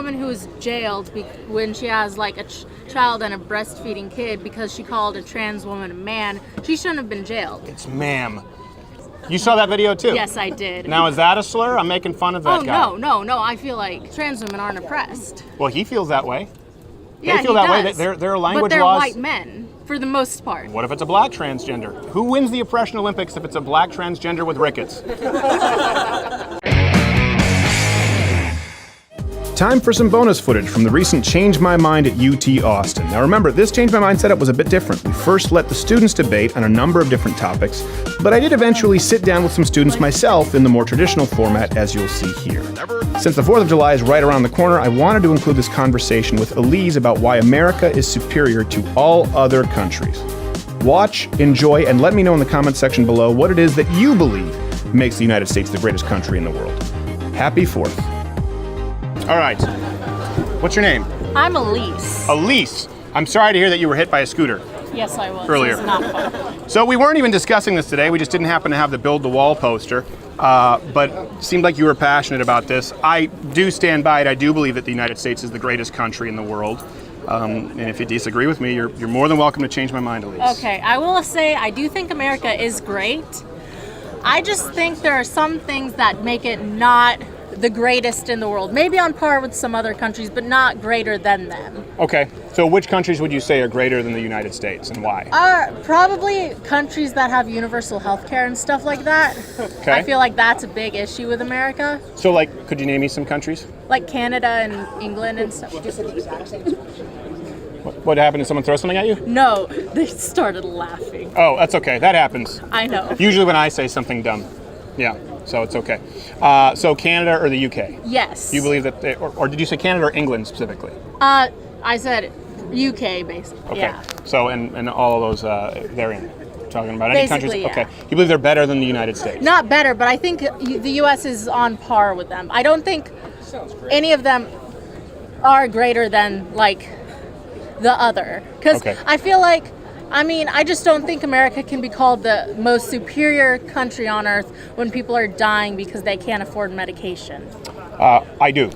woman who's jailed when she has like a child and a breastfeeding kid because she called a trans woman a man, she shouldn't have been jailed. It's ma'am. You saw that video too? Yes, I did. Now, is that a slur? I'm making fun of that guy. No. I feel like trans women aren't oppressed. Well, he feels that way. Yeah, they feel that way. There are language laws. But they're laws. white men, for the most part. What if it's a black transgender? Who wins the oppression Olympics if it's a black transgender with rickets? Time for some bonus footage from the recent Change My Mind at UT Austin. Now remember, this Change My Mind setup was a bit different. We first let the students debate on a number of different topics, but I did eventually sit down with some students myself in the more traditional format, as you'll see here. Since the 4th of July is right around the corner, I wanted to include this conversation with Elise about why America is superior to all other countries. Watch, enjoy, and let me know in the comments section below what it is that you believe makes the United States the greatest country in the world. Happy 4th. All right. What's your name? I'm Elise. Elise. I'm sorry to hear that you were hit by a scooter. Yes, I was. Earlier. It's not fun. So we weren't even discussing this today. We just didn't happen to have the Build the Wall poster. But it seemed like you were passionate about this. I do stand by it. I do believe that the United States is the greatest country in the world. And if you disagree with me, you're more than welcome to change my mind, Elise. Okay, I will say I do think America is great. I just think there are some things that make it not the greatest in the world. Maybe on par with some other countries, but not greater than them. Okay, so which countries would you say are greater than the United States, and why? Probably countries that have universal health care and stuff like that. Okay. I feel like that's a big issue with America. So, like, could you name me some countries? Like Canada and England and stuff. What happened? Did someone throw something at you? No, they started laughing. Oh, that's okay. That happens. I know. Usually when I say something dumb. Yeah, so it's okay. So Canada or the UK? Yes. Do you believe that or did you say Canada or England specifically? I said UK, basically. Okay. Yeah. So, and all of those, they're in. Talking about any countries? Basically, yeah. Okay. You believe they're better than the United States? Not better, but I think the US is on par with them. I don't think any of them are greater than, like, the other. Because Okay. I feel like, I just don't think America can be called the most superior country on earth when people are dying because they can't afford medication. I do.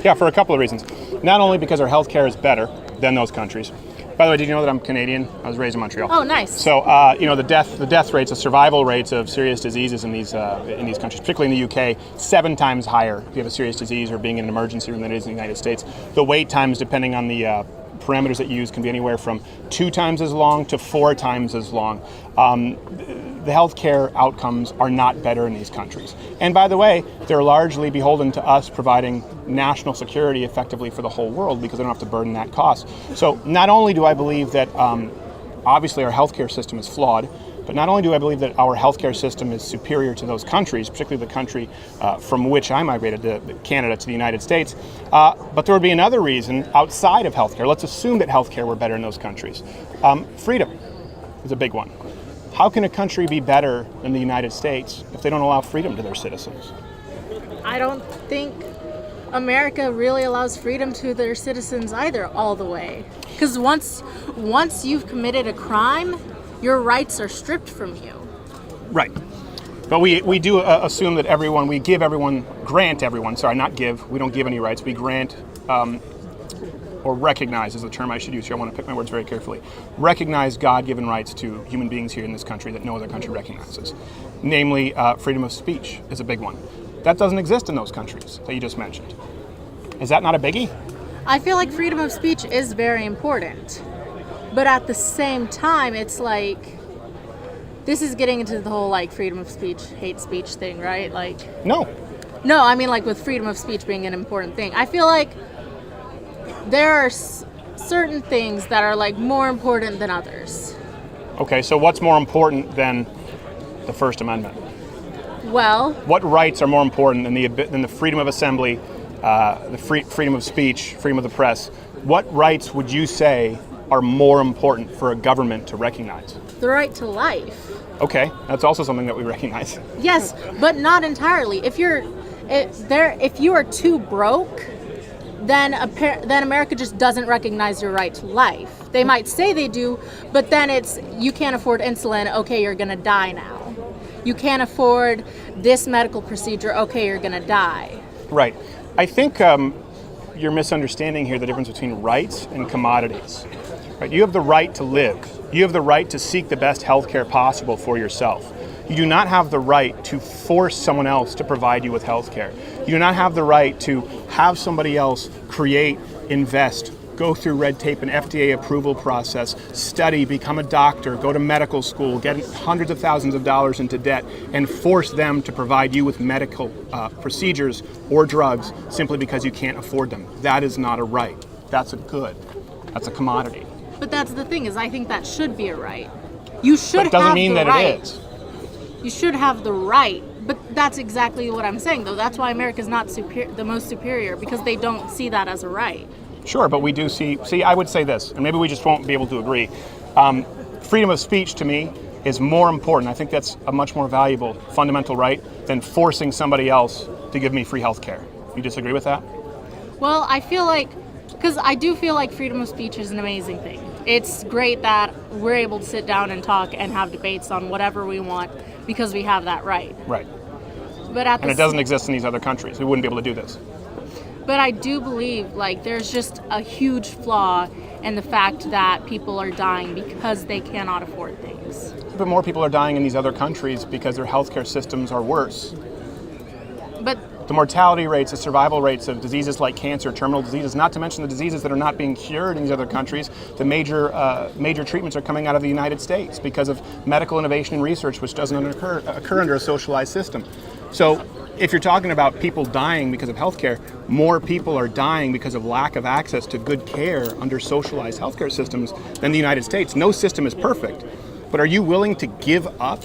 Yeah, for a couple of reasons. Not only because our healthcare is better than those countries. By the way, did you know that I'm Canadian? I was raised in Montreal. Oh, nice. So, the death rates, the survival rates of serious diseases in these countries, particularly in the UK, 7 times higher if you have a serious disease or being in an emergency room than it is in the United States. The wait times, depending on the parameters that you use, can be anywhere from 2 times as long to 4 times as long. The healthcare outcomes are not better in these countries. And by the way, they're largely beholden to us providing national security effectively for the whole world because they don't have to burden that cost. So not only do I believe that obviously our healthcare system is flawed, but not only do I believe that our healthcare system is superior to those countries, particularly the country from which I migrated, to Canada, to the United States, but there would be another reason outside of healthcare. Let's assume that healthcare were better in those countries. Freedom is a big one. How can a country be better than the United States if they don't allow freedom to their citizens? I don't think America really allows freedom to their citizens either all the way. Because once you've committed a crime, your rights are stripped from you. Right. But we do assume that we grant everyone, we don't give any rights, we grant, or recognize is the term I should use here, I want to pick my words very carefully, recognize God-given rights to human beings here in this country that no other country recognizes. Namely, freedom of speech is a big one. That doesn't exist in those countries that you just mentioned. Is that not a biggie? I feel like freedom of speech is very important. But at the same time, it's like, this is getting into the whole like freedom of speech, hate speech thing, right? Like No, I mean like with freedom of speech being an important thing. I feel like there are certain things that are like more important than others. Okay, so what's more important than the First Amendment? Well, what rights are more important than the freedom of assembly, the freedom of speech, freedom of the press? What rights would you say are more important for a government to recognize? The right to life. Okay, that's also something that we recognize. Yes, but not entirely. If you are too broke, then America just doesn't recognize your right to life. They might say they do, but then it's, you can't afford insulin, okay, you're gonna die now. you can't afford this medical procedure, okay, you're gonna die. Right. I think you're misunderstanding here the difference between rights and commodities. Right? You have the right to live. You have the right to seek the best health care possible for yourself. You do not have the right to force someone else to provide you with health care. You do not have the right to have somebody else create, invest, go through red tape and FDA approval process, study, become a doctor, go to medical school, get hundreds of thousands of dollars into debt, and force them to provide you with medical procedures or drugs simply because you can't afford them. That is not a right. That's a good. That's a commodity. But that's the thing, is I think that should be a right. You should But it doesn't have mean the that right. it is. You should have the right, but that's exactly what I'm saying, though. That's why America's not the most superior, because they don't see that as a right. Sure, but we do see, I would say this, and maybe we just won't be able to agree. Freedom of speech, to me, is more important. I think that's a much more valuable fundamental right than forcing somebody else to give me free health care. You disagree with that? Well, I feel like, because I do feel like freedom of speech is an amazing thing. It's great that we're able to sit down and talk and have debates on whatever we want because we have that right. Right. But at And it doesn't exist in these other countries. We wouldn't be able to do this. But I do believe, like, there's just a huge flaw in the fact that people are dying because they cannot afford things. But more people are dying in these other countries because their healthcare systems are worse. But The mortality rates, the survival rates of diseases like cancer, terminal diseases, not to mention the diseases that are not being cured in these other countries, the major treatments are coming out of the United States because of medical innovation and research, which doesn't occur under a socialized system. So if you're talking about people dying because of healthcare, more people are dying because of lack of access to good care under socialized healthcare systems than the United States. No system is perfect, but are you willing to give up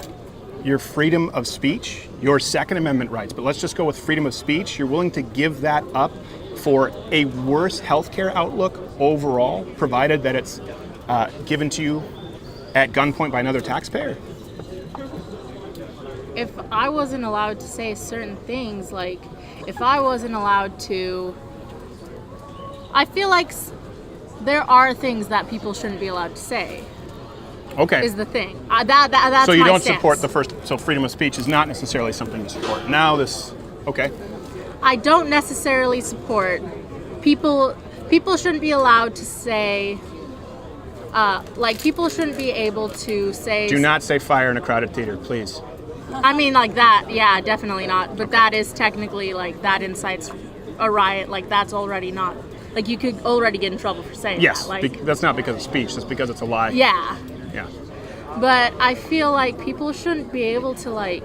your freedom of speech, your Second Amendment rights, but let's just go with freedom of speech? You're willing to give that up for a worse healthcare outlook overall, provided that it's given to you at gunpoint by another taxpayer? if I wasn't allowed to say certain things, like if I wasn't allowed to, I feel like there are things that people shouldn't be allowed to say. Okay. Is the thing. That's so you my don't stance. support the first. So freedom of speech is not necessarily something you support. Now this. Okay. I don't necessarily support people. People shouldn't be allowed to say. Like people shouldn't be able to say. Do not say fire in a crowded theater, please. I mean, like that. Yeah, definitely not. But that is technically like that incites a riot. Like that's already not. Like you could already get in trouble for saying Yes. that. Like, That's not because of speech. That's because it's a lie. yeah. Yeah. But I feel like people shouldn't be able to like.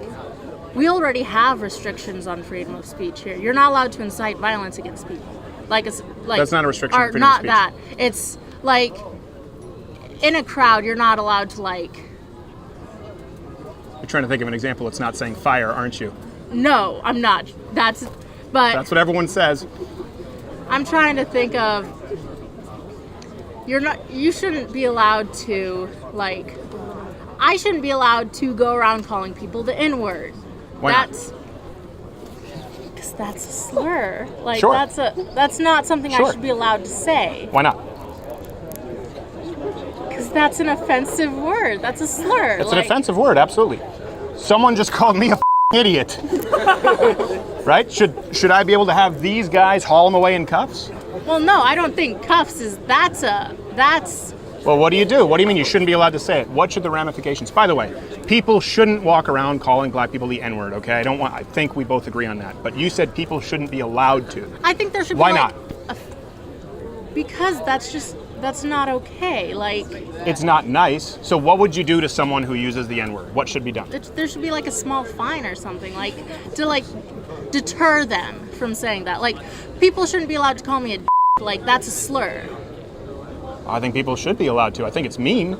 We already have restrictions on freedom of speech here. You're not allowed to incite violence against people. Like it's like That's not a restriction on or freedom of not speech. that. It's like in a crowd, you're not allowed to like. You're trying to think of an example. It's not saying fire, aren't you? No, I'm not. But That's what everyone says. I'm trying to think of. You shouldn't be allowed to like. I shouldn't be allowed to go around calling people the N-word. Why not? Because that's a slur. Like Sure. that's not something Sure. I should be allowed to say. Why not? Because that's an offensive word. That's a slur. It's an offensive word, absolutely. Someone just called me a idiot. Right? Should I be able to have these guys haul them away in cuffs? Well, no, I don't think cuffs is. That's. Well, what do you do? What do you mean you shouldn't be allowed to say it? What should the ramifications? By the way, people shouldn't walk around calling black people the N-word, okay? I think we both agree on that. But you said people shouldn't be allowed to. I think there should Why be. Why not? Because that's not okay. Like. It's not nice. So what would you do to someone who uses the N-word? What should be done? There should be like a small fine or something, like to like deter them from saying that. Like people shouldn't be allowed to call me a like that's a slur. I think people should be allowed to. I think it's mean.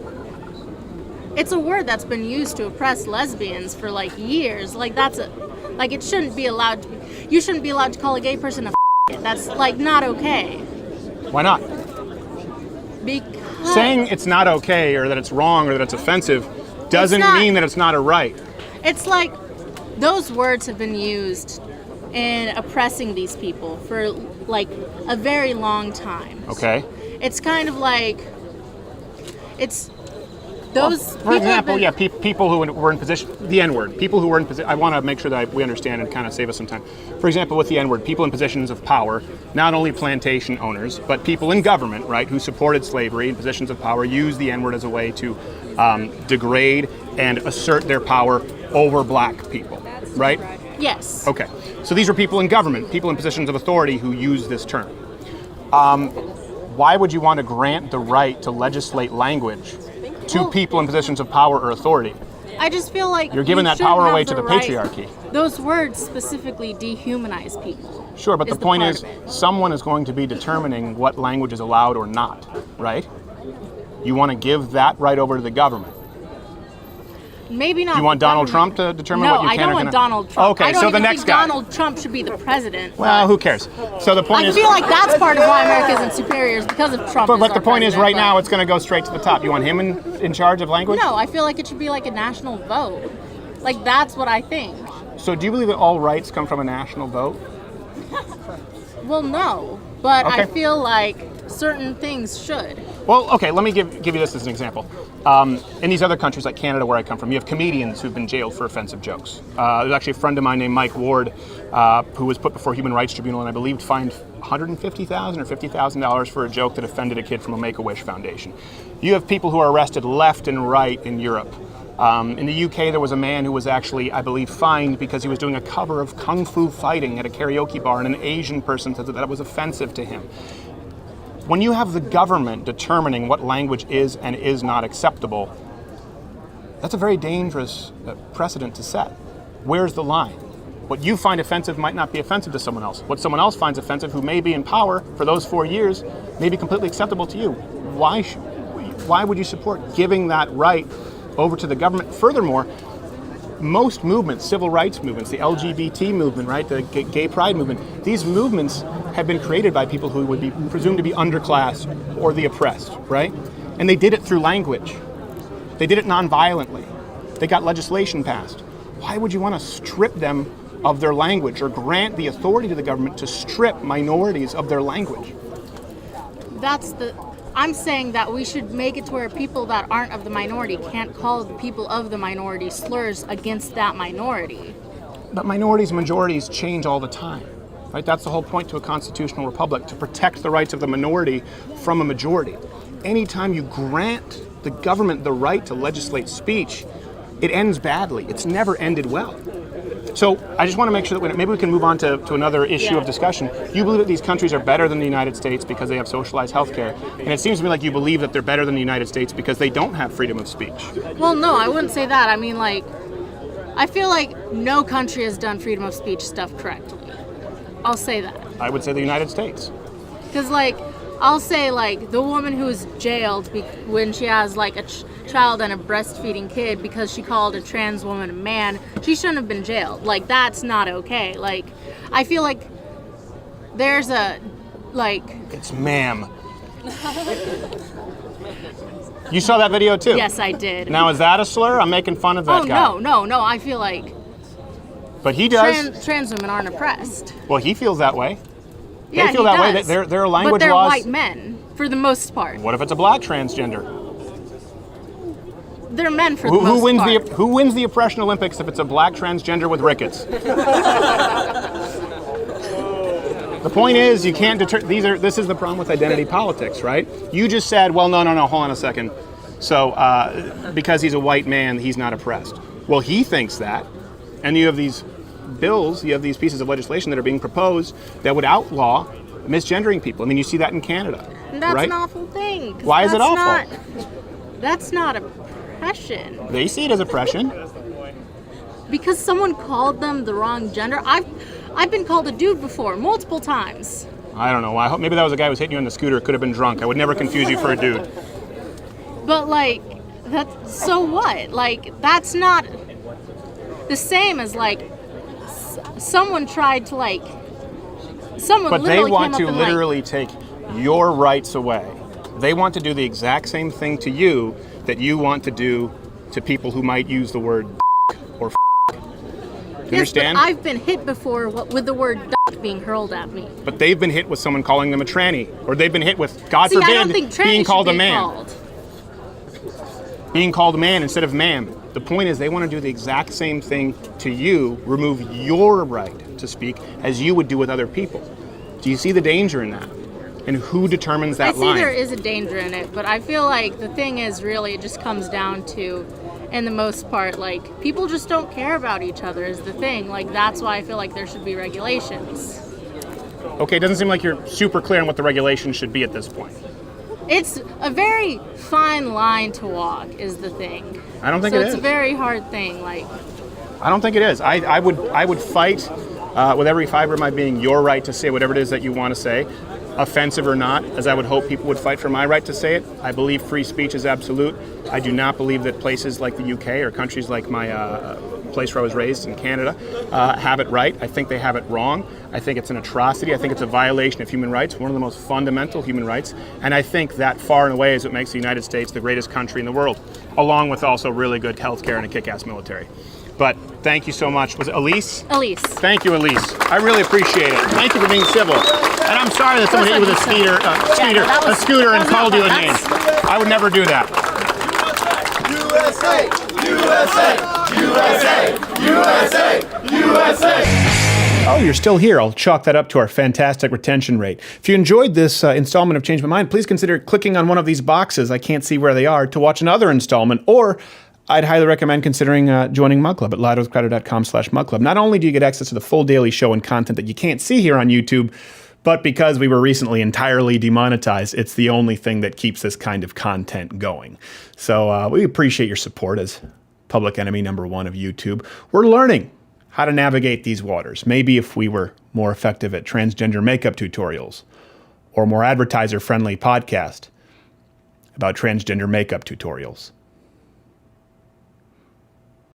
It's a word that's been used to oppress lesbians for like years. Like like it shouldn't be allowed to be. You shouldn't be allowed to call a gay person a That's like not okay. Why not? Because Saying it's not okay or that it's wrong or that it's offensive doesn't mean that it's not a right. it's like those words have been used in oppressing these people for like a very long time. Okay. It's kind of like it's Those For example, people who were in position, the N-word, people who were in position, I want to make sure that we understand and kind of save us some time. For example, with the N-word, people in positions of power, not only plantation owners, but people in government, right, who supported slavery in positions of power, use the N-word as a way to degrade and assert their power over black people, right? Yes. Okay, so these are people in government, people in positions of authority who use this term. Why would you want to grant the right to legislate language to people in positions of power or authority? I just feel like you're giving that power away to the patriarchy. Those words specifically dehumanize people. Sure, but the point is, someone is going to be determining what language is allowed or not, right? You want to give that right over to the government. Maybe not. You want Donald Trump to determine what you can or cannot? No, I don't want Donald Trump. Okay, so the next guy. Donald Trump should be the president. Well, who cares? So the point is, I feel like that's part of why America isn't superior is because of Trump. But the point is, right now, it's going to go straight to the top. You want him in charge of language? No, I feel like it should be like a national vote. Like, that's what I think. So do you believe that all rights come from a national vote? Well, no. But okay. I feel like certain things should. Well, okay, let me give you this as an example. In these other countries like Canada, where I come from, you have comedians who've been jailed for offensive jokes. There's actually a friend of mine named Mike Ward who was put before Human Rights Tribunal and I believe fined $150,000 or $50,000 for a joke that offended a kid from a Make-A-Wish Foundation. You have people who are arrested left and right in Europe. In the UK, there was a man who was actually, I believe, fined because he was doing a cover of Kung Fu Fighting at a karaoke bar, and an Asian person said that that was offensive to him. When you have the government determining what language is and is not acceptable, that's a very dangerous precedent to set. Where's the line? What you find offensive might not be offensive to someone else. What someone else finds offensive, who may be in power for those 4 years, may be completely acceptable to you. Why would you support giving that right over to the government? Furthermore, most movements, civil rights movements, the LGBT movement, right, the gay pride movement, these movements have been created by people who would be presumed to be underclass or the oppressed, right? And they did it through language. They did it non-violently. They got legislation passed. Why would you want to strip them of their language or grant the authority to the government to strip minorities of their language? I'm saying that we should make it to where people that aren't of the minority can't call the people of the minority slurs against that minority. But minorities and majorities change all the time, right? That's the whole point to a constitutional republic, to protect the rights of the minority from a majority. Anytime you grant the government the right to legislate speech, it ends badly. It's never ended well. So I just want to make sure that maybe we can move on to another issue of discussion. You believe that these countries are better than the United States because they have socialized healthcare, and it seems to me like you believe that they're better than the United States because they don't have freedom of speech. Well, no, I wouldn't say that. I mean, like, I feel like no country has done freedom of speech stuff correctly. I'll say that. I would say the United States. Because, like, I'll say, like, the woman who's jailed when she has, like, a child and a breastfeeding kid because she called a trans woman a man, she shouldn't have been jailed. Like, that's not okay. Like, I feel like there's a, like... It's ma'am. You saw that video, too? Yes, I did. Now, is that a slur? I'm making fun of that guy. No, I feel like... But he does. Trans women aren't oppressed. Well, he feels that way. Yeah, they feel that way. There are language laws. But they're white men, for the most part. What if it's a black transgender? They're men for the most part. Who wins the oppression Olympics if it's a black transgender with rickets? The point is, you can't deter. This is the problem with identity politics, right? You just said, well, no, hold on a second. So, because he's a white man, he's not oppressed. Well, he thinks that, and you have these bills, you have these pieces of legislation that are being proposed that would outlaw misgendering people. I mean, you see that in Canada, that's right? an awful thing. Why is it awful? That's not oppression. They see it as oppression. Because someone called them the wrong gender. I've been called a dude before, multiple times. I don't know. I hope maybe that was a guy who was hitting you on the scooter. Could have been drunk. I would never confuse you for a dude. But, like, so what? Like, that's not the same as, like, someone tried to, like, but they want to literally take your rights away. They want to do the exact same thing to you that you want to do to people who might use the word or do you understand? But I've been hit before with the word being hurled at me. But they've been hit with someone calling them a tranny, or they've been hit with, God forbid, being called a man. being called man instead of ma'am. The point is they want to do the exact same thing to you, remove your right to speak, as you would do with other people. Do you see the danger in that? And who determines that line? I see there is a danger in it, but I feel like the thing is really it just comes down to, in the most part, like, people just don't care about each other is the thing. Like, that's why I feel like there should be regulations. Okay, it doesn't seem like you're super clear on what the regulations should be at this point. It's a very fine line to walk is the thing. I don't think it is. So it's a very hard thing. Like, I don't think it is. I would fight with every fiber of my being your right to say whatever it is that you want to say, offensive or not, as I would hope people would fight for my right to say it. I believe free speech is absolute. I do not believe that places like the UK or countries like my place where I was raised in Canada have it right. I think they have it wrong. I think it's an atrocity. I think it's a violation of human rights, one of the most fundamental human rights. And I think that far and away is what makes the United States the greatest country in the world, along with also really good healthcare and a kick-ass military. But thank you so much. Was it Elise? Elise. Thank you, Elise. I really appreciate it. Thank you for being civil. And I'm sorry that someone hit you with a scooter and called you a name. I would never do that. USA! USA! USA! USA! USA! Oh, you're still here. I'll chalk that up to our fantastic retention rate. If you enjoyed this installment of Change My Mind, please consider clicking on one of these boxes, I can't see where they are, to watch another installment, or I'd highly recommend considering joining Mug Club at loudwithcrowder.com/mugclub. Not only do you get access to the full daily show and content that you can't see here on YouTube, but because we were recently entirely demonetized, it's the only thing that keeps this kind of content going. So we appreciate your support as public enemy number one of YouTube. We're learning how to navigate these waters. Maybe if we were more effective at transgender makeup tutorials or more advertiser-friendly podcast about transgender makeup tutorials.